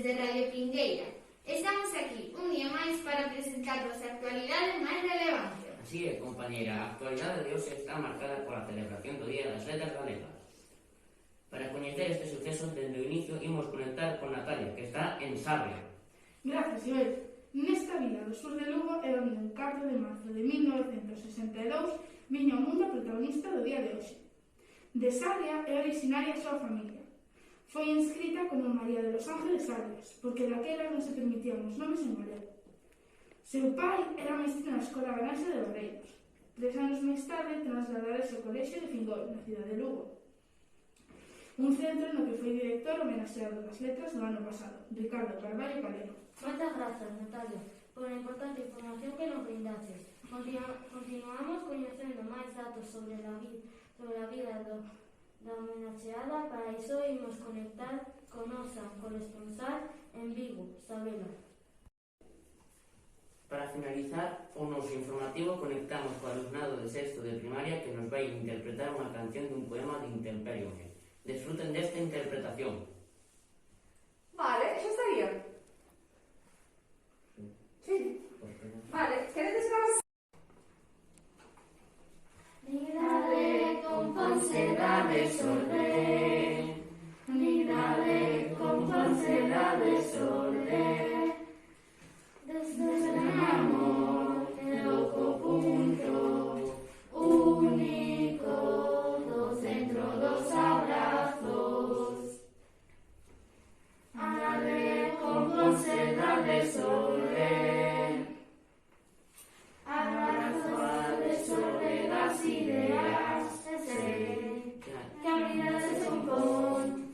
desde Radio Pingueira. Estamos aquí un día máis para presentarvos a actualidade máis relevante. Así é, compañeira, a actualidade de hoxe está marcada pola celebración do Día das Letras Galegas. Para coñecer este suceso, dende o inicio, imos conectar con Natalia, que está en Sarria. Gracias, Joel. Nesta vila do sur de Lugo é onde o 4 de marzo de 1962 viña ao mundo a protagonista do día de hoxe. De Sarria é originaria a súa familia. Foi inscrita como María de los Ángeles Arias, porque daquela non se permitían os nomes en galego. Seu pai era maestro na Escola Ganense de Barreiros. 3 anos máis tarde trasladarase ao Colexio de Fingol, na cidade de Lugo, un centro no que foi director homenaxeado das letras do ano pasado, Ricardo Carballo Calero. Moitas grazas, Natalia, por a importante información que nos brindaches. Continuamos coñecendo máis datos sobre a vida da homenaxeada. Para iso imos conectar con nosa corresponsal en Vigo, Sabela. Para finalizar o noso informativo, conectamos co alumnado de sexto de primaria que nos vai interpretar unha canción dun poema de Intemperio. Desfruten desta interpretación. Vale, xa estaría. Sí. Vale, queredes vamos? Nidade con Ponce da desorde, nidade con Ponce da desorde, desde el amor el oco punto único do centro dos abrazos. Nidade con Ponce da desorde, abrazo a desorde das ideas, sei que a vida se compón